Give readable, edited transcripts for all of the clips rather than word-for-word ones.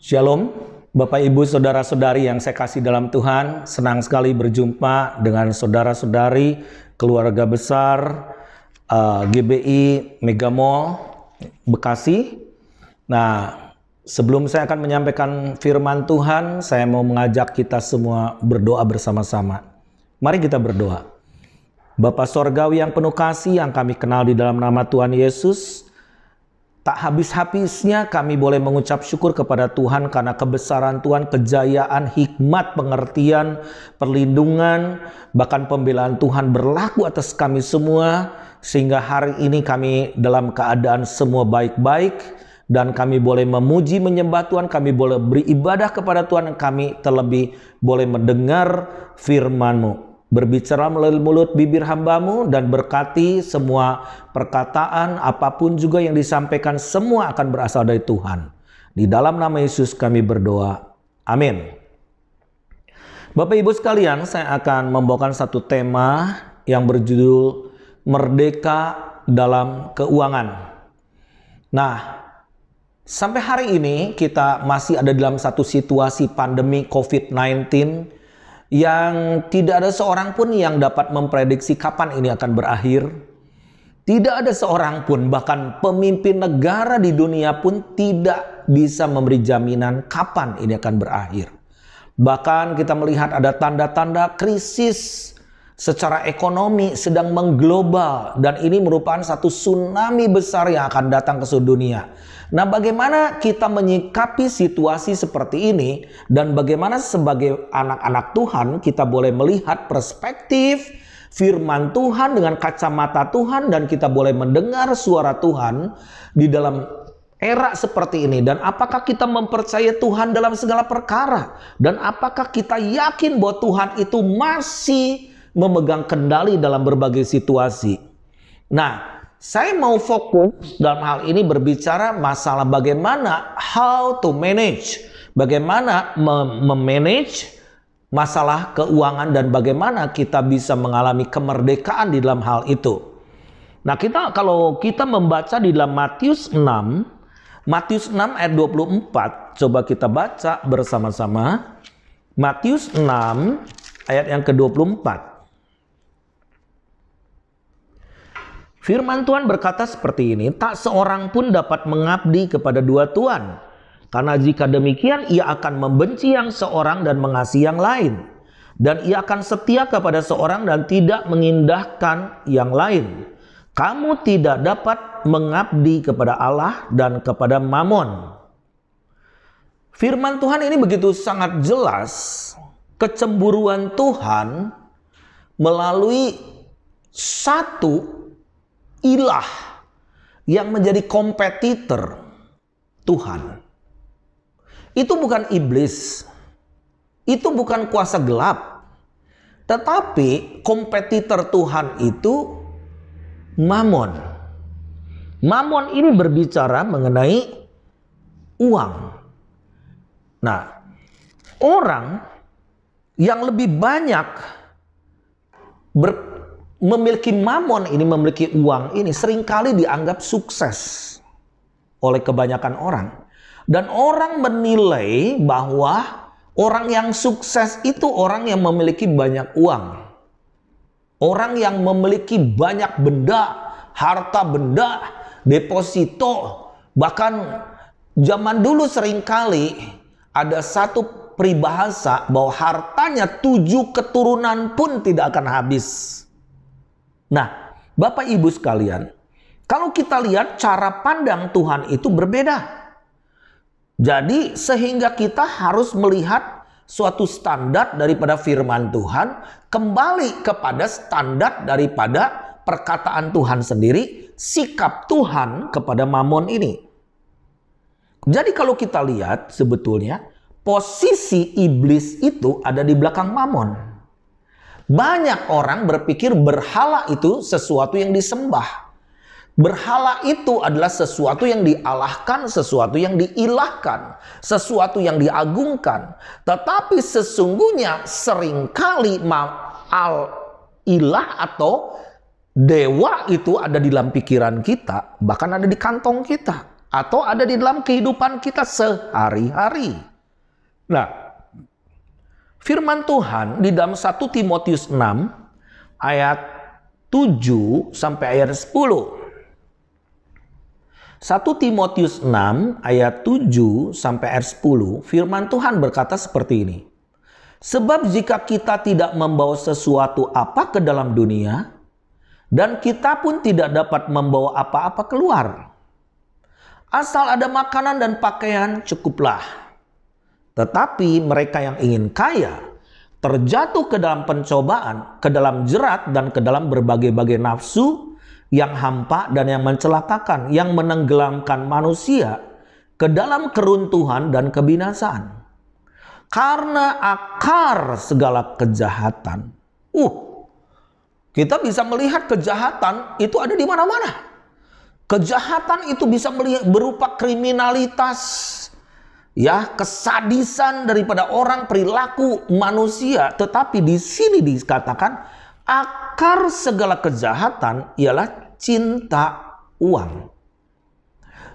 Shalom, Bapak Ibu Saudara-saudari yang saya kasih dalam Tuhan. Senang sekali berjumpa dengan saudara-saudari keluarga besar GBI Mega Mall Bekasi. Nah, sebelum saya akan menyampaikan firman Tuhan, saya mau mengajak kita semua berdoa bersama-sama. Mari kita berdoa. Bapa Sorgawi yang penuh kasih, yang kami kenal di dalam nama Tuhan Yesus, tak habis-habisnya kami boleh mengucap syukur kepada Tuhan karena kebesaran Tuhan, kejayaan, hikmat, pengertian, perlindungan, bahkan pembelaan Tuhan berlaku atas kami semua. Sehingga hari ini kami dalam keadaan semua baik-baik dan kami boleh memuji, menyembah Tuhan, kami boleh beribadah kepada Tuhan, dan kami terlebih boleh mendengar firman-Mu. Berbicara melalui mulut bibir hamba-Mu dan berkati semua perkataan, apapun juga yang disampaikan, semua akan berasal dari Tuhan. Di dalam nama Yesus kami berdoa. Amin. Bapak Ibu sekalian, saya akan membawakan satu tema yang berjudul Merdeka dalam Keuangan. Nah, sampai hari ini kita masih ada dalam satu situasi pandemi COVID-19 yang tidak ada seorang pun yang dapat memprediksi kapan ini akan berakhir. Tidak ada seorang pun, bahkan pemimpin negara di dunia pun tidak bisa memberi jaminan kapan ini akan berakhir. Bahkan kita melihat ada tanda-tanda krisis secara ekonomi sedang mengglobal, dan ini merupakan satu tsunami besar yang akan datang ke seluruh dunia. Nah, bagaimana kita menyikapi situasi seperti ini, dan bagaimana sebagai anak-anak Tuhan kita boleh melihat perspektif firman Tuhan dengan kacamata Tuhan, dan kita boleh mendengar suara Tuhan di dalam era seperti ini. Dan apakah kita mempercayai Tuhan dalam segala perkara, dan apakah kita yakin bahwa Tuhan itu masih memegang kendali dalam berbagai situasi. Nah, saya mau fokus dalam hal ini berbicara masalah bagaimana how to manage, bagaimana memanage masalah keuangan, dan bagaimana kita bisa mengalami kemerdekaan di dalam hal itu. Nah, kalau kita membaca di dalam Matius 6 ayat 24, coba kita baca bersama-sama. Matius 6 ayat yang ke-24. Firman Tuhan berkata seperti ini, tak seorang pun dapat mengabdi kepada dua tuan. Karena jika demikian, ia akan membenci yang seorang dan mengasihi yang lain. Dan ia akan setia kepada seorang dan tidak mengindahkan yang lain. Kamu tidak dapat mengabdi kepada Allah dan kepada Mammon. Firman Tuhan ini begitu sangat jelas. Kecemburuan Tuhan melalui satu ilah yang menjadi kompetitor Tuhan. Itu bukan iblis, itu bukan kuasa gelap, tetapi kompetitor Tuhan itu Mammon. Mammon ini berbicara mengenai uang. Nah, orang yang lebih banyak memiliki mammon ini, memiliki uang ini, seringkali dianggap sukses oleh kebanyakan orang. Dan orang menilai bahwa orang yang sukses itu orang yang memiliki banyak uang. Orang yang memiliki banyak benda, harta benda, deposito. Bahkan zaman dulu seringkali ada satu peribahasa bahwa hartanya 7 keturunan pun tidak akan habis. Nah, Bapak Ibu sekalian, kalau kita lihat cara pandang Tuhan itu berbeda. Jadi sehingga kita harus melihat suatu standar daripada firman Tuhan kembali kepada standar daripada perkataan Tuhan sendiri, sikap Tuhan kepada Mammon ini. Jadi kalau kita lihat sebetulnya posisi iblis itu ada di belakang Mammon. Banyak orang berpikir berhala itu sesuatu yang disembah. Berhala itu adalah sesuatu yang dialahkan, sesuatu yang diilahkan, sesuatu yang diagungkan. Tetapi sesungguhnya seringkali ilah atau dewa itu ada di dalam pikiran kita, bahkan ada di kantong kita. atau ada di dalam kehidupan kita sehari-hari. Nah, firman Tuhan di dalam 1 Timotius 6 ayat 7 sampai ayat 10. 1 Timotius 6 ayat 7 sampai ayat 10, firman Tuhan berkata seperti ini. Sebab jika kita tidak membawa sesuatu apa ke dalam dunia, dan kita pun tidak dapat membawa apa-apa keluar. Asal ada makanan dan pakaian cukuplah. Tetapi mereka yang ingin kaya, terjatuh ke dalam pencobaan, ke dalam jerat, dan ke dalam berbagai-bagai nafsu, yang hampa dan yang mencelakakan, yang menenggelamkan manusia ke dalam keruntuhan dan kebinasaan. Karena akar segala kejahatan. Kita bisa melihat kejahatan itu ada di mana-mana. Kejahatan itu bisa berupa kriminalitas, ya, kesadisan daripada orang, perilaku manusia. Tetapi di sini dikatakan akar segala kejahatan ialah cinta uang.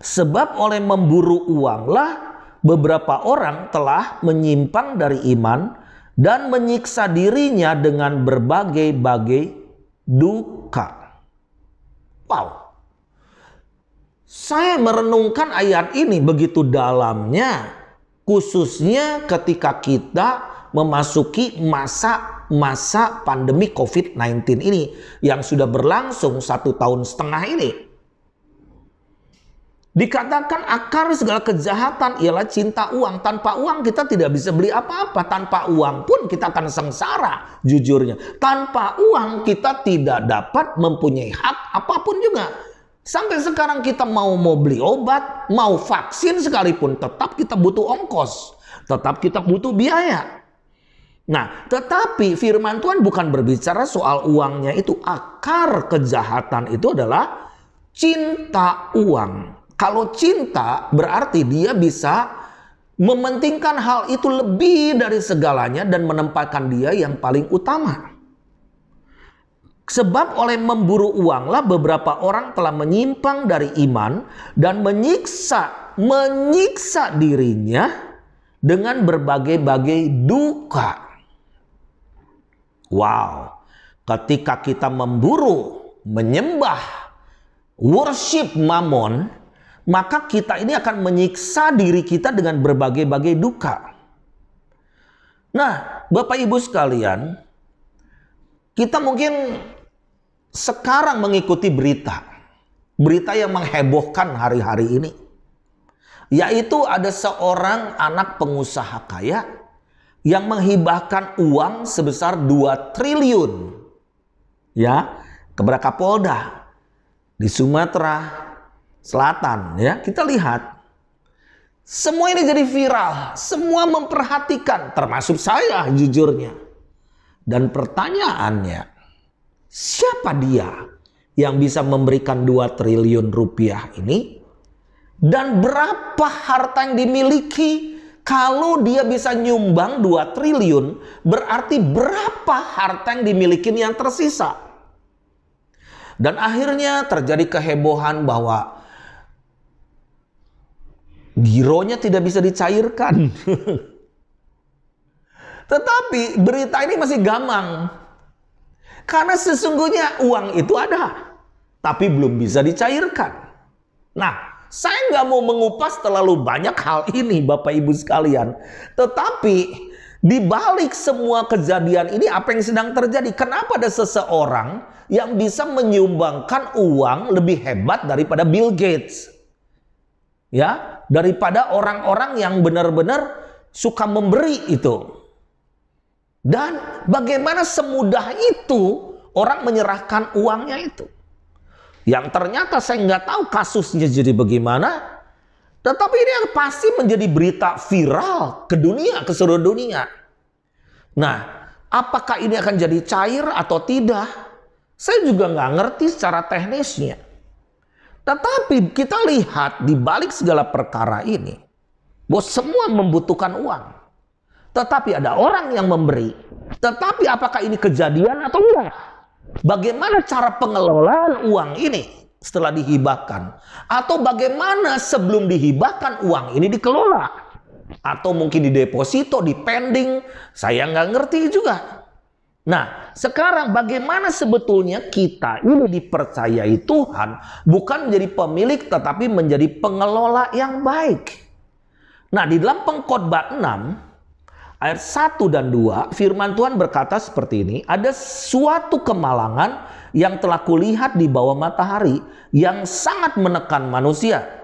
Sebab oleh memburu uanglah beberapa orang telah menyimpang dari iman dan menyiksa dirinya dengan berbagai-bagai duka. Wow. Saya merenungkan ayat ini begitu dalamnya, khususnya ketika kita memasuki masa pandemi COVID-19 ini yang sudah berlangsung 1,5 tahun ini. Dikatakan akar segala kejahatan ialah cinta uang. Tanpa uang kita tidak bisa beli apa-apa. Tanpa uang pun kita akan sengsara, jujurnya. Tanpa uang kita tidak dapat mempunyai hak apapun juga. Sampai sekarang kita mau beli obat, mau vaksin sekalipun, tetap kita butuh ongkos. Tetap kita butuh biaya. Nah, tetapi firman Tuhan bukan berbicara soal uangnya itu. Akar kejahatan itu adalah cinta uang. Kalau cinta berarti dia bisa mementingkan hal itu lebih dari segalanya dan menempatkan dia yang paling utama. Sebab oleh memburu uanglah beberapa orang telah menyimpang dari iman dan menyiksa dirinya dengan berbagai-bagai duka. Wow, ketika kita memburu, menyembah, worship mamon, maka kita ini akan menyiksa diri kita dengan berbagai-bagai duka. Nah, Bapak Ibu sekalian, kita mungkin sekarang mengikuti berita yang menghebohkan hari-hari ini. Yaitu ada seorang anak pengusaha kaya yang menghibahkan uang sebesar 2 triliun ya kepada Kapolda di Sumatera Selatan. Ya, kita lihat semua ini jadi viral, semua memperhatikan, termasuk saya jujurnya. Dan pertanyaannya, siapa dia yang bisa memberikan 2 triliun rupiah ini? Dan berapa harta yang dimiliki? Kalau dia bisa nyumbang 2 triliun, berarti berapa harta yang dimiliki yang tersisa? Dan akhirnya terjadi kehebohan bahwa gironya tidak bisa dicairkan. Tetapi berita ini masih gamang. Karena sesungguhnya uang itu ada, tapi belum bisa dicairkan. Nah, saya nggak mau mengupas terlalu banyak hal ini Bapak Ibu sekalian. Tetapi di balik semua kejadian ini apa yang sedang terjadi? Kenapa ada seseorang yang bisa menyumbangkan uang lebih hebat daripada Bill Gates? Ya, daripada orang-orang yang benar-benar suka memberi itu. Dan bagaimana semudah itu orang menyerahkan uangnya itu. Yang ternyata saya nggak tahu kasusnya jadi bagaimana. Tetapi ini yang pasti menjadi berita viral ke dunia, ke seluruh dunia. Nah, apakah ini akan jadi cair atau tidak? Saya juga nggak ngerti secara teknisnya. Tetapi kita lihat di balik segala perkara ini, bahwa semua membutuhkan uang. Tetapi ada orang yang memberi. Tetapi apakah ini kejadian atau enggak? Bagaimana cara pengelolaan uang ini? setelah dihibahkan? Atau bagaimana sebelum dihibahkan uang ini dikelola? Atau mungkin dideposito, dipending, saya nggak ngerti juga. Nah, sekarang bagaimana sebetulnya kita ini dipercayai Tuhan bukan menjadi pemilik tetapi menjadi pengelola yang baik. Nah, di dalam Pengkhotbah 6 ayat 1 dan 2 firman Tuhan berkata seperti ini, ada suatu kemalangan yang telah kulihat di bawah matahari yang sangat menekan manusia.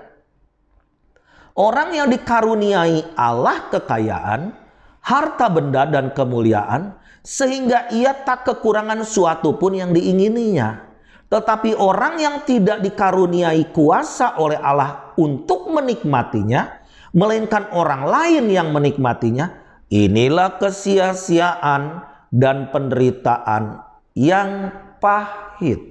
Orang yang dikaruniai Allah kekayaan, harta benda dan kemuliaan, sehingga ia tak kekurangan suatu pun yang diingininya. Tetapi orang yang tidak dikaruniai kuasa oleh Allah untuk menikmatinya, melainkan orang lain yang menikmatinya, inilah kesia-siaan dan penderitaan yang pahit.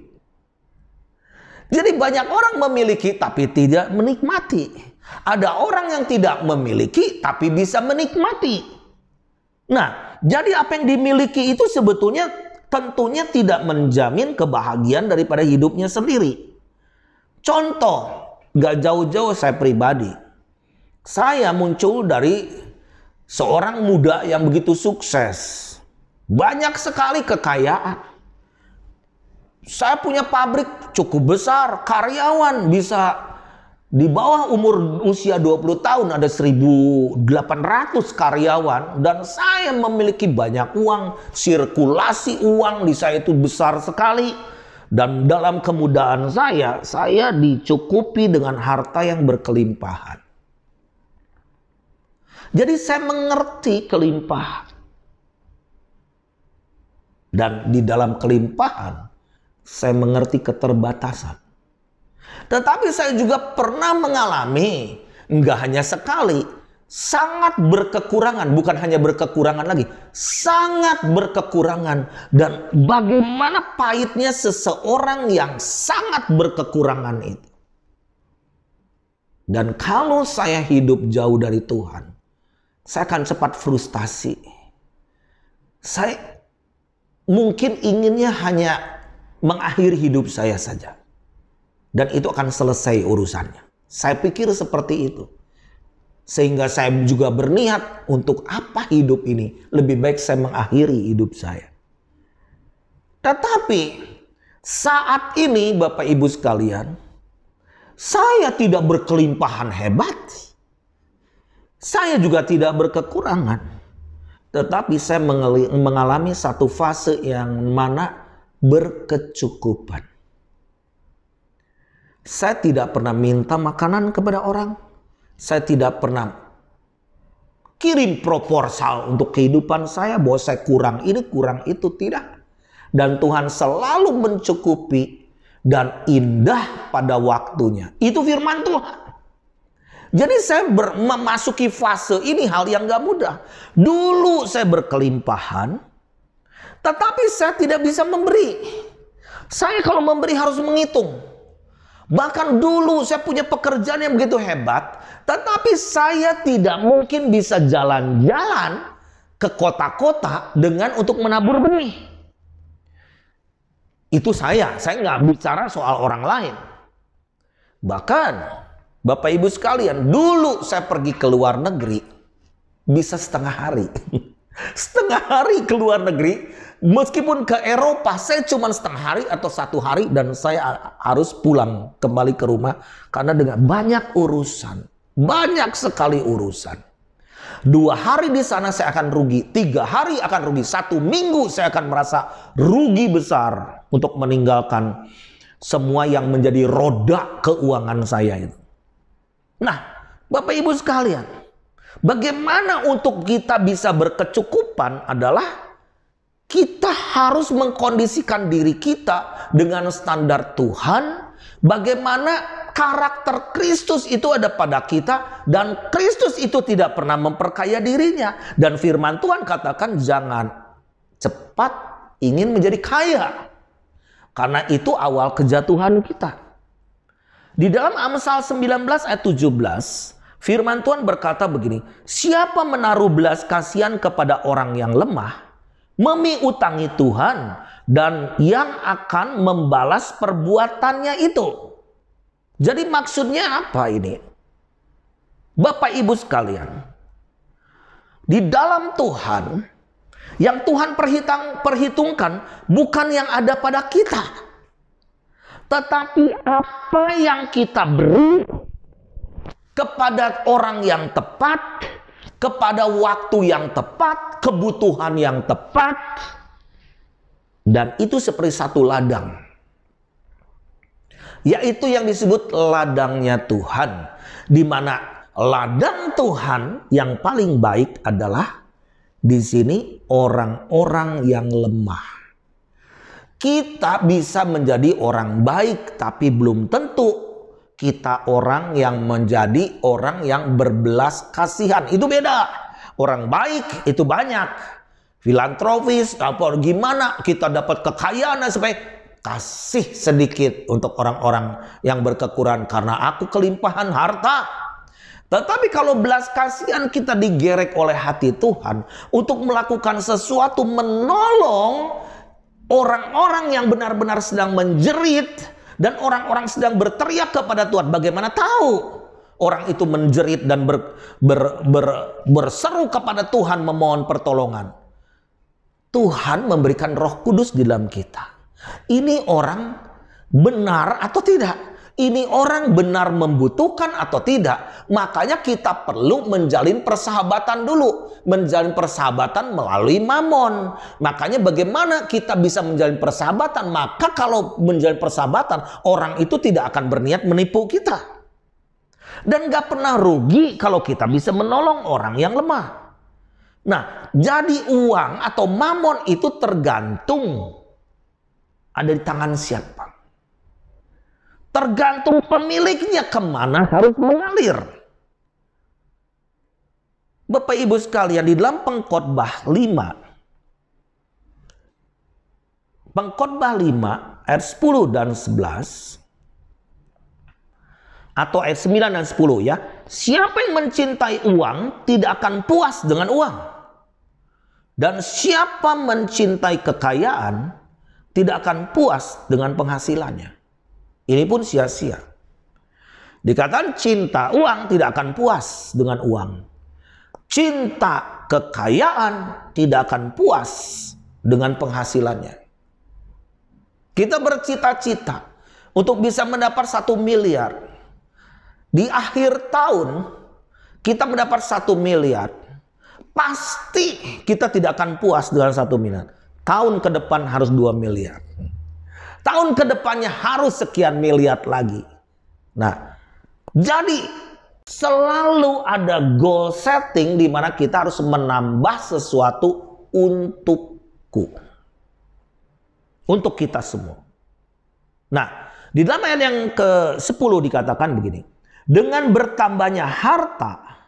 Jadi banyak orang memiliki tapi tidak menikmati. Ada orang yang tidak memiliki tapi bisa menikmati. Nah, jadi apa yang dimiliki itu sebetulnya tentunya tidak menjamin kebahagiaan daripada hidupnya sendiri. Contoh, gak jauh-jauh saya pribadi. Saya muncul dari seorang muda yang begitu sukses. Banyak sekali kekayaan. Saya punya pabrik cukup besar, karyawan bisa di bawah usia 20 tahun ada 1.800 karyawan, dan saya memiliki banyak uang, sirkulasi uang di saya itu besar sekali. Dan dalam kemudaan saya dicukupi dengan harta yang berkelimpahan. Jadi saya mengerti kelimpahan. Dan di dalam kelimpahan saya mengerti keterbatasan. Tetapi saya juga pernah mengalami, nggak hanya sekali, sangat berkekurangan. Bukan hanya berkekurangan lagi, sangat berkekurangan. Dan bagaimana pahitnya seseorang yang sangat berkekurangan itu. Dan kalau saya hidup jauh dari Tuhan, saya akan cepat frustasi. Saya mungkin inginnya hanya mengakhiri hidup saya saja. Dan itu akan selesai urusannya. Saya pikir seperti itu. Sehingga saya juga berniat untuk apa hidup ini. Lebih baik saya mengakhiri hidup saya. Tetapi saat ini Bapak Ibu sekalian, saya tidak berkelimpahan hebat. Saya juga tidak berkekurangan. Tetapi saya mengalami satu fase yang mana berkecukupan. Saya tidak pernah minta makanan kepada orang. Saya tidak pernah kirim proposal untuk kehidupan saya bahwa saya kurang ini, kurang itu, tidak. Dan Tuhan selalu mencukupi dan indah pada waktunya. Itu firman Tuhan. Jadi saya memasuki fase ini hal yang gak mudah. Dulu saya berkelimpahan, tetapi saya tidak bisa memberi. Saya kalau memberi harus menghitung. Bahkan dulu saya punya pekerjaan yang begitu hebat, tetapi saya tidak mungkin bisa jalan-jalan ke kota-kota dengan untuk menabur benih. Itu saya nggak bicara soal orang lain. Bahkan Bapak Ibu sekalian, dulu saya pergi ke luar negeri bisa setengah hari. Setengah hari ke luar negeri, meskipun ke Eropa saya cuma setengah hari atau 1 hari, dan saya harus pulang kembali ke rumah karena dengan banyak urusan, banyak sekali urusan. 2 hari di sana saya akan rugi, 3 hari akan rugi, 1 minggu saya akan merasa rugi besar untuk meninggalkan semua yang menjadi roda keuangan saya itu. Nah, Bapak Ibu sekalian, bagaimana untuk kita bisa berkecukupan adalah kita harus mengkondisikan diri kita dengan standar Tuhan. Bagaimana karakter Kristus itu ada pada kita, dan Kristus itu tidak pernah memperkaya dirinya. Dan firman Tuhan katakan jangan cepat ingin menjadi kaya, karena itu awal kejatuhan kita. Di dalam Amsal 19 ayat 17, firman Tuhan berkata begini, siapa menaruh belas kasihan kepada orang yang lemah, memiutangi Tuhan, dan yang akan membalas perbuatannya itu. Jadi maksudnya apa ini? Bapak Ibu sekalian, di dalam Tuhan, yang Tuhan perhitungkan bukan yang ada pada kita, tetapi apa yang kita beri kepada orang yang tepat, kepada waktu yang tepat, kebutuhan yang tepat. Dan itu seperti satu ladang, yaitu yang disebut ladangnya Tuhan, di mana ladang Tuhan yang paling baik adalah di sini orang-orang yang lemah. Kita bisa menjadi orang baik, tapi belum tentu kita orang yang menjadi orang yang berbelas kasihan. Itu beda. Orang baik itu banyak, filantropis, apa gimana kita dapat kekayaan supaya kasih sedikit untuk orang-orang yang berkekurangan karena aku kelimpahan harta. Tetapi kalau belas kasihan kita digerek oleh hati Tuhan untuk melakukan sesuatu, menolong orang-orang yang benar-benar sedang menjerit, dan orang-orang sedang berteriak kepada Tuhan. Bagaimana tahu orang itu menjerit dan berseru kepada Tuhan memohon pertolongan? Tuhan memberikan Roh Kudus di dalam kita. Ini orang benar atau tidak? Ini orang benar membutuhkan atau tidak? Makanya kita perlu menjalin persahabatan dulu. Menjalin persahabatan melalui Mamon. Makanya bagaimana kita bisa menjalin persahabatan? Maka kalau menjalin persahabatan, orang itu tidak akan berniat menipu kita. Dan gak pernah rugi kalau kita bisa menolong orang yang lemah. Nah, jadi uang atau Mamon itu tergantung ada di tangan siapa. Tergantung pemiliknya kemana harus mengalir. Bapak Ibu sekalian, di dalam Pengkhotbah 5. Pengkhotbah 5 ayat 10 dan 11. Atau ayat 9 dan 10 ya. Siapa yang mencintai uang tidak akan puas dengan uang. Dan siapa mencintai kekayaan tidak akan puas dengan penghasilannya. Ini pun sia-sia. Dikatakan cinta uang tidak akan puas dengan uang. Cinta kekayaan tidak akan puas dengan penghasilannya. Kita bercita-cita untuk bisa mendapat 1 miliar. Di akhir tahun kita mendapat 1 miliar. Pasti kita tidak akan puas dengan 1 miliar. Tahun ke depan harus 2 miliar. Tahun kedepannya harus sekian miliar lagi. Nah, jadi selalu ada goal setting di mana kita harus menambah sesuatu untukku. Untuk kita semua. Nah, di dalam ayat yang ke-10 dikatakan begini. Dengan bertambahnya harta,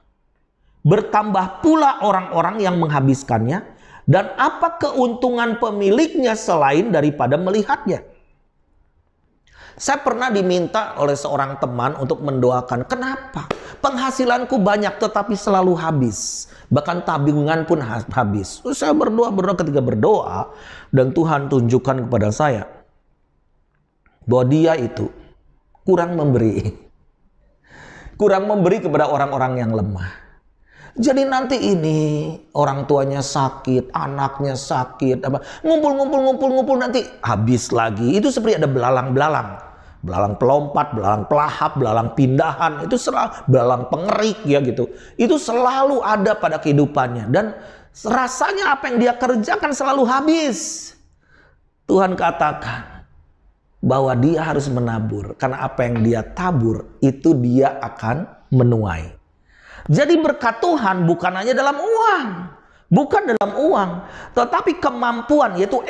bertambah pula orang-orang yang menghabiskannya, dan apa keuntungan pemiliknya selain daripada melihatnya. Saya pernah diminta oleh seorang teman untuk mendoakan. Kenapa? Penghasilanku banyak tetapi selalu habis. Bahkan tabungan pun habis. Saya berdoa ketika berdoa. Dan Tuhan tunjukkan kepada saya bahwa dia itu kurang memberi. Kurang memberi kepada orang-orang yang lemah. Jadi nanti ini orang tuanya sakit, anaknya sakit, ngumpul nanti habis lagi. Itu seperti ada belalang-belalang. Belalang pelompat, belalang pelahap, belalang pindahan, itu selalu belalang pengerik ya gitu. Itu selalu ada pada kehidupannya dan rasanya apa yang dia kerjakan selalu habis. Tuhan katakan bahwa dia harus menabur karena apa yang dia tabur itu dia akan menuai. Jadi berkat Tuhan bukan hanya dalam uang, bukan dalam uang, tetapi kemampuan yaitu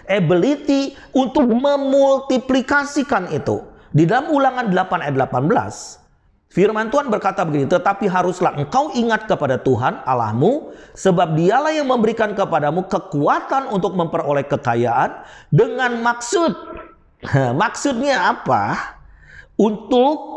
ability untuk memultiplikasikan itu. Di dalam Ulangan 8 ayat 18, firman Tuhan berkata begini, tetapi haruslah engkau ingat kepada Tuhan Allahmu, sebab dialah yang memberikan kepadamu kekuatan untuk memperoleh kekayaan dengan maksud. Maksudnya apa? Untuk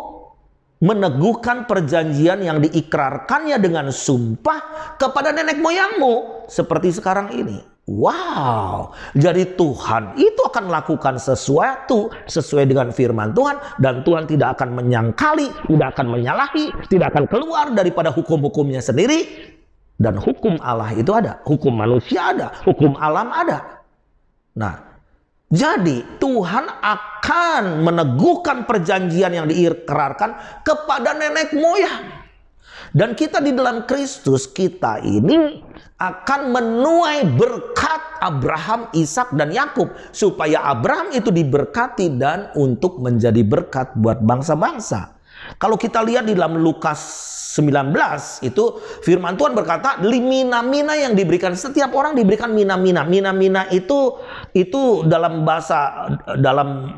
meneguhkan perjanjian yang diikrarkannya dengan sumpah kepada nenek moyangmu. Seperti sekarang ini. Wow, jadi Tuhan itu akan melakukan sesuatu sesuai dengan firman Tuhan, dan Tuhan tidak akan menyangkali, tidak akan menyalahi, tidak akan keluar daripada hukum-hukumnya sendiri. Dan hukum Allah itu ada, hukum manusia ada, hukum alam ada. Nah, jadi Tuhan akan meneguhkan perjanjian yang diikrarkan kepada nenek moyang. Dan kita di dalam Kristus, kita ini akan menuai berkat Abraham, Ishak, dan Yakub. Supaya Abraham itu diberkati dan untuk menjadi berkat buat bangsa-bangsa. Kalau kita lihat di dalam Lukas 19, itu firman Tuhan berkata, mina-mina yang diberikan, setiap orang diberikan mina-mina. Mina-mina itu dalam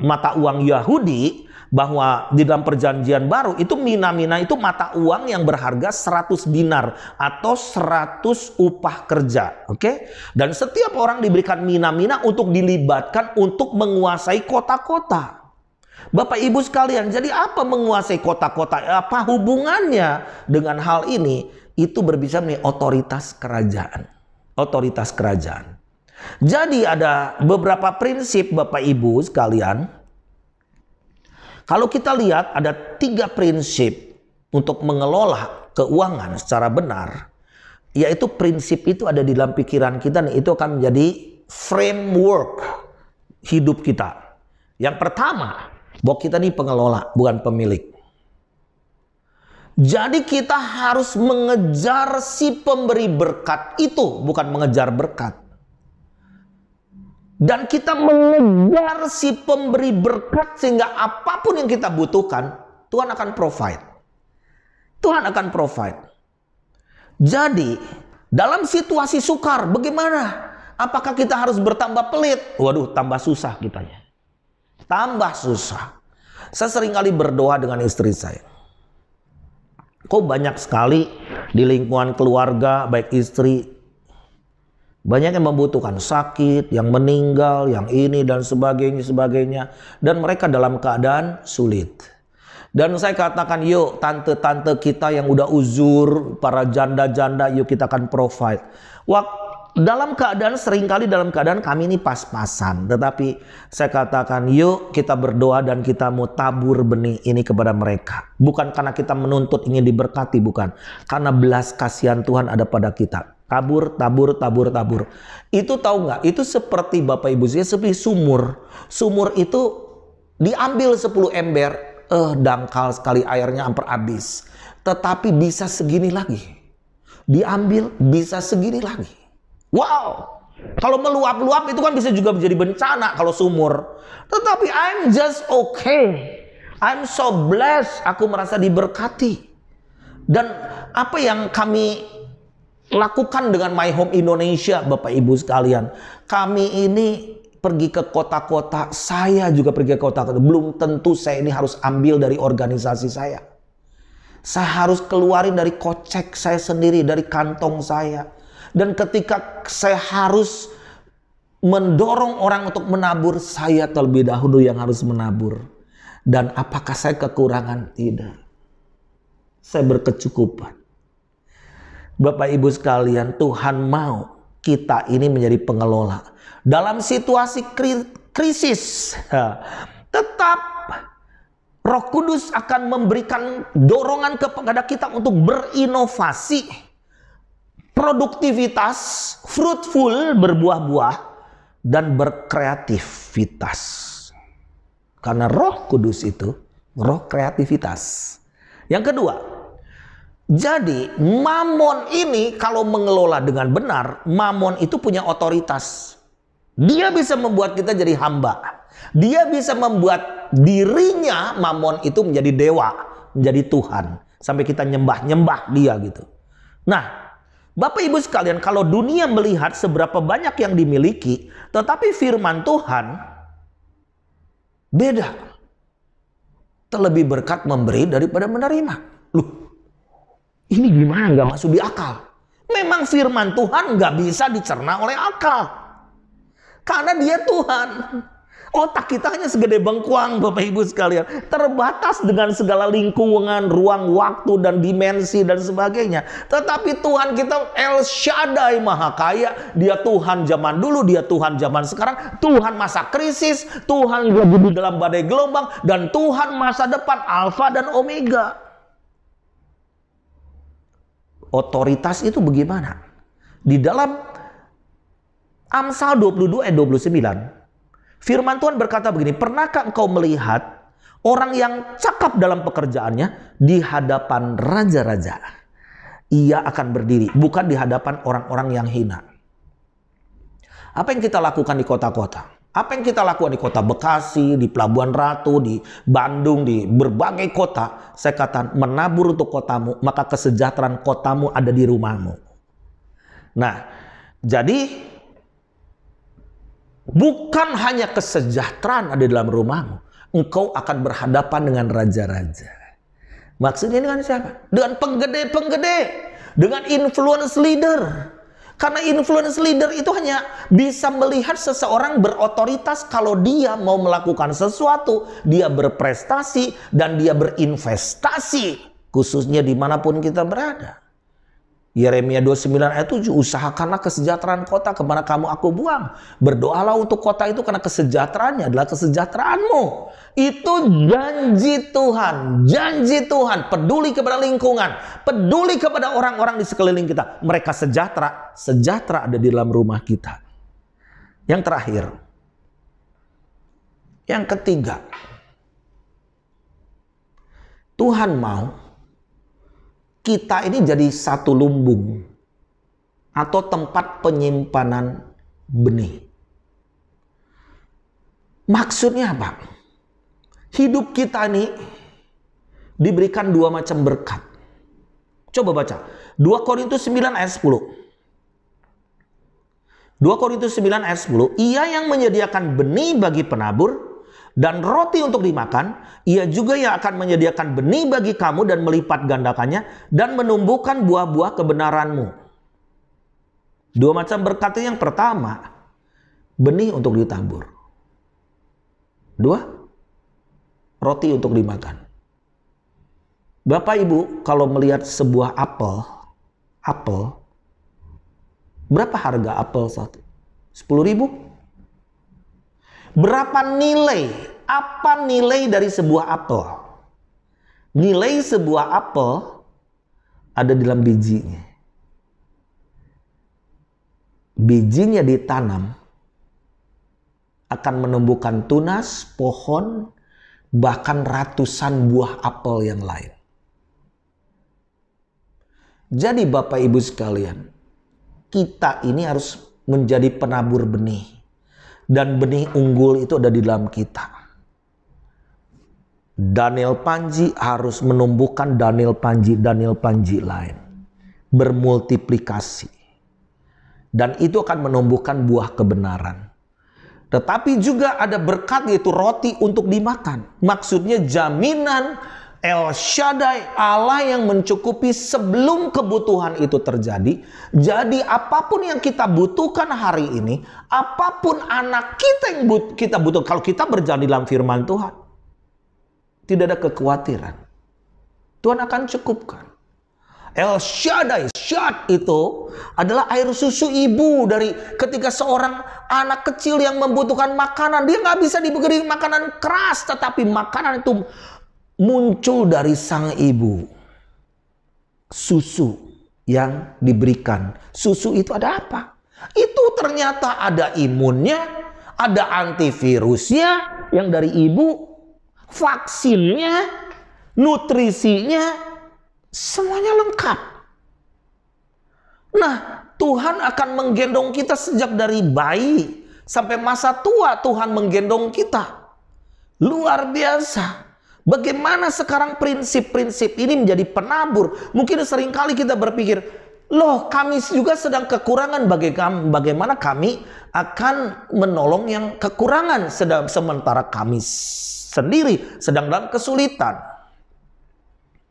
mata uang Yahudi, bahwa di dalam perjanjian baru itu mina-mina itu mata uang yang berharga 100 dinar atau 100 upah kerja. Oke? Dan setiap orang diberikan mina-mina untuk dilibatkan untuk menguasai kota-kota. Bapak Ibu sekalian, jadi apa menguasai kota-kota? Apa hubungannya dengan hal ini? Itu berbicara mengenai otoritas kerajaan. Otoritas kerajaan. Jadi ada beberapa prinsip Bapak Ibu sekalian. Kalau kita lihat ada 3 prinsip untuk mengelola keuangan secara benar. Yaitu prinsip itu ada di dalam pikiran kita nih. Itu akan menjadi framework hidup kita. Yang pertama, bahwa kita ini pengelola, bukan pemilik. Jadi kita harus mengejar si pemberi berkat itu, bukan mengejar berkat. Dan kita mengejar si pemberi berkat sehingga apapun yang kita butuhkan, Tuhan akan provide. Tuhan akan provide. Jadi, dalam situasi sukar, bagaimana? Apakah kita harus bertambah pelit? Waduh, tambah susah kitanya. Tambah susah. Saya seringkali berdoa dengan istri saya. Kok banyak sekali di lingkungan keluarga, baik istri, banyak yang membutuhkan sakit, yang meninggal, yang ini dan sebagainya. Dan mereka dalam keadaan sulit. Dan saya katakan, yuk tante-tante kita yang udah uzur, para janda-janda, yuk kita akan provide. Seringkali dalam keadaan kami ini pas-pasan. Tetapi saya katakan, yuk kita berdoa dan kita mau tabur benih ini kepada mereka. Bukan karena kita menuntut ingin diberkati, bukan. Karena belas kasihan Tuhan ada pada kita. Tabur. Itu tahu nggak? Itu seperti Bapak Ibu saya, seperti sumur. Sumur itu diambil 10 ember, dangkal sekali airnya hampir habis. Tetapi bisa segini lagi. Diambil bisa segini lagi. Wow. Kalau meluap-luap itu kan bisa juga menjadi bencana kalau sumur. Tetapi I'm just okay. I'm so blessed. Aku merasa diberkati. Dan apa yang kami lakukan dengan My Home Indonesia, Bapak Ibu sekalian, kami ini pergi ke kota-kota. Saya juga pergi ke kota-kota. Belum tentu saya ini harus ambil dari organisasi saya. Saya harus keluarin dari kocek saya sendiri, dari kantong saya. Dan ketika saya harus mendorong orang untuk menabur, saya terlebih dahulu yang harus menabur. Dan apakah saya kekurangan? Tidak. Saya berkecukupan. Bapak Ibu sekalian, Tuhan mau kita ini menjadi pengelola. Dalam situasi krisis, tetap Roh Kudus akan memberikan dorongan kepada kita untuk berinovasi, produktivitas, fruitful, berbuah-buah, dan berkreativitas. Karena Roh Kudus itu roh kreativitas. Yang kedua, jadi mamon ini kalau mengelola dengan benar, mamon itu punya otoritas. Dia bisa membuat kita jadi hamba. Dia bisa membuat dirinya, mamon itu menjadi dewa, menjadi Tuhan. Sampai kita nyembah-nyembah dia gitu. Nah, Bapak Ibu sekalian, kalau dunia melihat seberapa banyak yang dimiliki, tetapi firman Tuhan beda. Terlebih berkat memberi daripada menerima. Loh, ini gimana nggak masuk di akal? Memang firman Tuhan nggak bisa dicerna oleh akal. Karena dia Tuhan. Otak kita hanya segede bengkuang, Bapak Ibu sekalian. Terbatas dengan segala lingkungan, ruang, waktu, dan dimensi, dan sebagainya. Tetapi Tuhan kita El Shaddai Maha Kaya. Dia Tuhan zaman dulu, dia Tuhan zaman sekarang. Tuhan masa krisis, Tuhan lagi di dalam badai gelombang, dan Tuhan masa depan, Alfa dan Omega. Otoritas itu bagaimana? Di dalam Amsal 22 ayat 29, firman Tuhan berkata begini, pernahkah engkau melihat orang yang cakap dalam pekerjaannya di hadapan raja-raja? Ia akan berdiri, bukan di hadapan orang-orang yang hina. Apa yang kita lakukan di kota-kota? Apa yang kita lakukan di kota Bekasi, di Pelabuhan Ratu, di Bandung, di berbagai kota? Saya katakan menabur untuk kotamu, maka kesejahteraan kotamu ada di rumahmu. Nah, jadi bukan hanya kesejahteraan ada di dalam rumahmu. Engkau akan berhadapan dengan raja-raja. Maksudnya dengan siapa? Dengan penggede-penggede. Dengan influence leader. Karena influence leader itu hanya bisa melihat seseorang berotoritas kalau dia mau melakukan sesuatu. Dia berprestasi dan dia berinvestasi. Khususnya dimanapun kita berada. Yeremia 29 ayat 7, usahakanlah kesejahteraan kota kemana kamu aku buang. Berdoalah untuk kota itu karena kesejahteraannya adalah kesejahteraanmu. Itu janji Tuhan. Janji Tuhan. Peduli kepada lingkungan. Peduli kepada orang-orang di sekeliling kita. Mereka sejahtera. Sejahtera ada di dalam rumah kita. Yang terakhir. Yang ketiga. Tuhan mau kita ini jadi satu lumbung atau tempat penyimpanan benih. Maksudnya apa? Hidup kita ini diberikan dua macam berkat. Coba baca 2 Korintus 9 ayat 10. 2 Korintus 9 ayat 10. Ia yang menyediakan benih bagi penabur dan roti untuk dimakan, ia juga yang akan menyediakan benih bagi kamu dan melipat gandakannya dan menumbuhkan buah-buah kebenaranmu. Dua macam berkat yang pertama, benih untuk ditabur. Dua, roti untuk dimakan. Bapak Ibu kalau melihat sebuah apel, berapa harga apel satu? 10.000? Berapa nilai? Apa nilai dari sebuah apel? Nilai sebuah apel ada di dalam bijinya. Bijinya ditanam akan menumbuhkan tunas, pohon, bahkan ratusan buah apel yang lain. Jadi Bapak Ibu sekalian, kita ini harus menjadi penabur benih. Dan benih unggul itu ada di dalam kita. Daniel Panji harus menumbuhkan Daniel Panji lain. Bermultiplikasi. Dan itu akan menumbuhkan buah kebenaran. Tetapi juga ada berkat yaitu roti untuk dimakan. Maksudnya jaminan El Shaddai, Allah yang mencukupi sebelum kebutuhan itu terjadi. Jadi apapun yang kita butuhkan hari ini, apapun anak kita yang kita butuhkan, kalau kita berjalan di dalam firman Tuhan, tidak ada kekhawatiran. Tuhan akan cukupkan. El Shaddai, Shad itu adalah air susu ibu dari ketika seorang anak kecil yang membutuhkan makanan, dia nggak bisa diberi makanan keras, tetapi makanan itu muncul dari sang ibu. Susu yang diberikan. Susu itu ada apa? Itu ternyata ada imunnya, ada antivirusnya yang dari ibu, vaksinnya, nutrisinya, semuanya lengkap. Nah, Tuhan akan menggendong kita sejak dari bayi sampai masa tua. Tuhan menggendong kita. Luar biasa. Bagaimana sekarang prinsip-prinsip ini menjadi penabur? Mungkin seringkali kita berpikir, loh kami juga sedang kekurangan, bagaimana kami akan menolong yang kekurangan sementara kami sendiri sedang dalam kesulitan.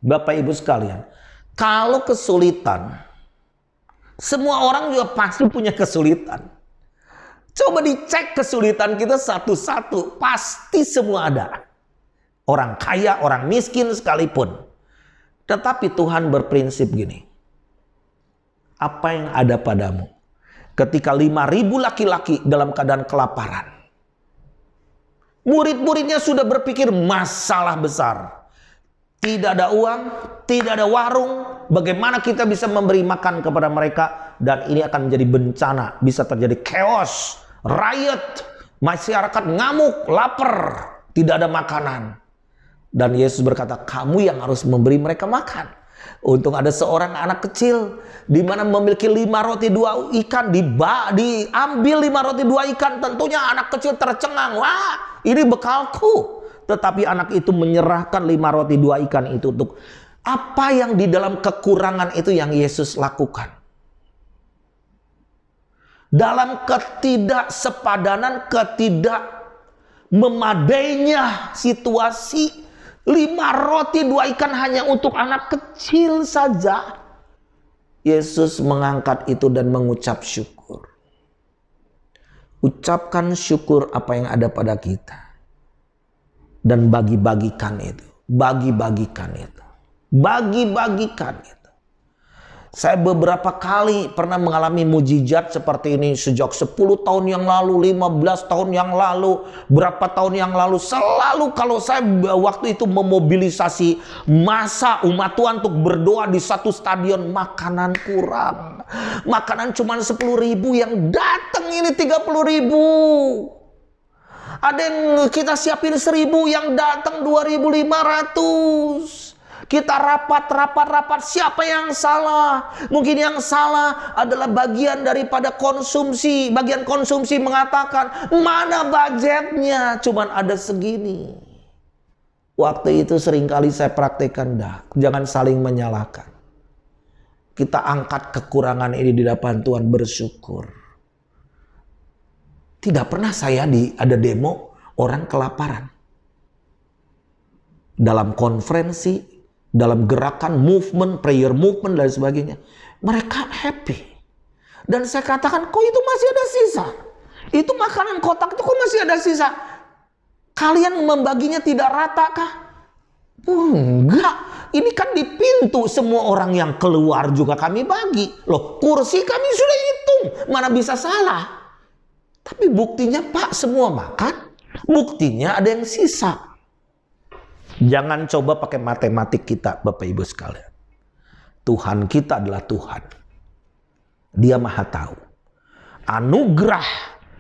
Bapak Ibu sekalian, kalau kesulitan, semua orang juga pasti punya kesulitan. Coba dicek kesulitan kita satu-satu, pasti semua ada. Orang kaya, orang miskin sekalipun. Tetapi Tuhan berprinsip gini. Apa yang ada padamu? Ketika 5.000 laki-laki dalam keadaan kelaparan. Murid-muridnya sudah berpikir masalah besar. Tidak ada uang, tidak ada warung. Bagaimana kita bisa memberi makan kepada mereka? Dan ini akan menjadi bencana. Bisa terjadi chaos, riot, masyarakat ngamuk, lapar, tidak ada makanan. Dan Yesus berkata, kamu yang harus memberi mereka makan. Untung ada seorang anak kecil di mana memiliki 5 roti 2 ikan, diambil 5 roti 2 ikan, tentunya anak kecil tercengang. Wah, ini bekalku. Tetapi anak itu menyerahkan 5 roti 2 ikan itu untuk apa yang di dalam kekurangan itu yang Yesus lakukan. Dalam ketidaksepadanan, memadainya situasi, 5 roti 2 ikan hanya untuk anak kecil saja. Yesus mengangkat itu dan mengucap syukur. Ucapkan syukur apa yang ada pada kita. Dan bagi-bagikan itu. Bagi-bagikan itu. Bagi-bagikan itu. Saya beberapa kali pernah mengalami mujizat seperti ini sejak 10 tahun yang lalu, 15 tahun yang lalu, berapa tahun yang lalu. Selalu kalau saya waktu itu memobilisasi massa umat Tuhan untuk berdoa di satu stadion, makanan kurang. Makanan cuma 10.000, yang datang ini 30.000. Ada yang kita siapin 1.000, yang datang 2.500. Kita rapat, siapa yang salah? Mungkin yang salah adalah bagian daripada konsumsi. Bagian konsumsi mengatakan, mana budgetnya? Cuman ada segini. Waktu itu seringkali saya praktekkan, jangan saling menyalahkan. Kita angkat kekurangan ini di depan Tuhan, bersyukur. Tidak pernah saya ada demo orang kelaparan. Dalam konferensi, dalam gerakan, movement, prayer movement, dan sebagainya. Mereka happy. Dan saya katakan, kok itu masih ada sisa? Itu makanan kotak itu kok masih ada sisa? Kalian membaginya tidak rata kah? Enggak. Ini kan di pintu, semua orang yang keluar juga kami bagi. Loh, kursi kami sudah hitung. Mana bisa salah? Tapi buktinya Pak, semua makan. Buktinya ada yang sisa. Jangan coba pakai matematik kita, Bapak Ibu sekalian. Tuhan kita adalah Tuhan. Dia Maha Tahu. Anugerah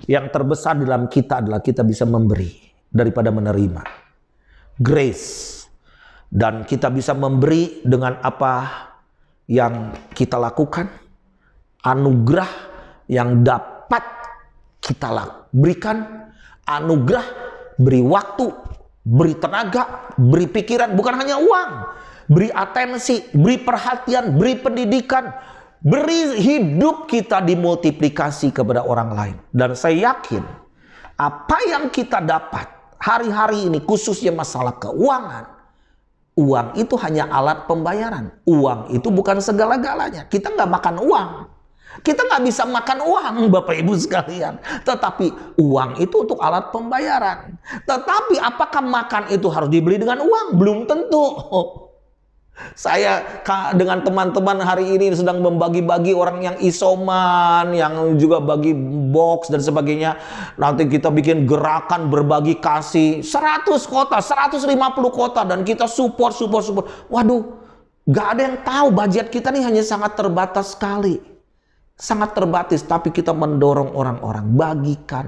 yang terbesar dalam kita adalah kita bisa memberi daripada menerima. Grace. Dan kita bisa memberi dengan apa yang kita lakukan. Anugerah yang dapat kita berikan. Anugerah, beri waktu, beri tenaga, beri pikiran, bukan hanya uang. Beri atensi, beri perhatian, beri pendidikan. Beri hidup kita dimultiplikasi kepada orang lain. Dan saya yakin, apa yang kita dapat hari-hari ini, khususnya masalah keuangan. Uang itu hanya alat pembayaran. Uang itu bukan segala-galanya. Kita nggak makan uang. Kita nggak bisa makan uang, Bapak Ibu sekalian. Tetapi uang itu untuk alat pembayaran. Tetapi apakah makan itu harus dibeli dengan uang? Belum tentu. Saya dengan teman-teman hari ini sedang membagi-bagi orang yang isoman, yang juga bagi box dan sebagainya. Nanti kita bikin gerakan berbagi kasih 100 kota, 150 kota, dan kita support. Waduh, gak ada yang tahu budget kita nih hanya sangat terbatas sekali. Sangat terbatas, tapi kita mendorong orang-orang bagikan.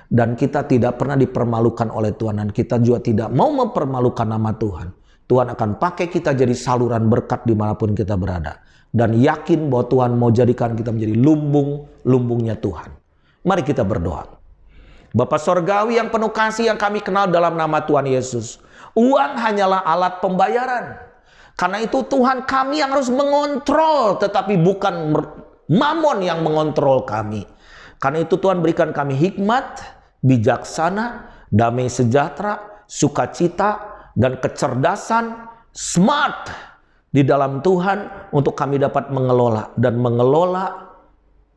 Dan kita tidak pernah dipermalukan oleh Tuhan, dan kita juga tidak mau mempermalukan nama Tuhan. Tuhan akan pakai kita jadi saluran berkat dimanapun kita berada. Dan yakin bahwa Tuhan mau jadikan kita menjadi lumbung-lumbungnya Tuhan. Mari kita berdoa. Bapa Sorgawi yang penuh kasih yang kami kenal dalam nama Tuhan Yesus. Uang hanyalah alat pembayaran. Karena itu Tuhan, kami yang harus mengontrol, tetapi bukan mamon yang mengontrol kami. Karena itu Tuhan, berikan kami hikmat, bijaksana, damai sejahtera, sukacita, dan kecerdasan, smart di dalam Tuhan, untuk kami dapat mengelola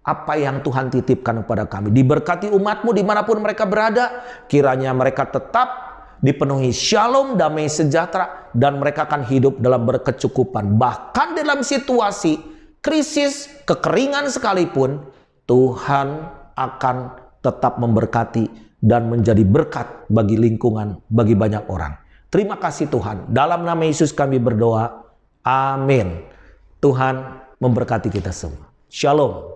apa yang Tuhan titipkan kepada kami. Diberkati umatmu dimanapun mereka berada. Kiranya mereka tetap dipenuhi shalom, damai sejahtera. Dan mereka akan hidup dalam berkecukupan. Bahkan dalam situasi krisis, kekeringan sekalipun, Tuhan akan tetap memberkati dan menjadi berkat bagi lingkungan, bagi banyak orang. Terima kasih Tuhan. Dalam nama Yesus kami berdoa. Amin. Tuhan memberkati kita semua. Shalom.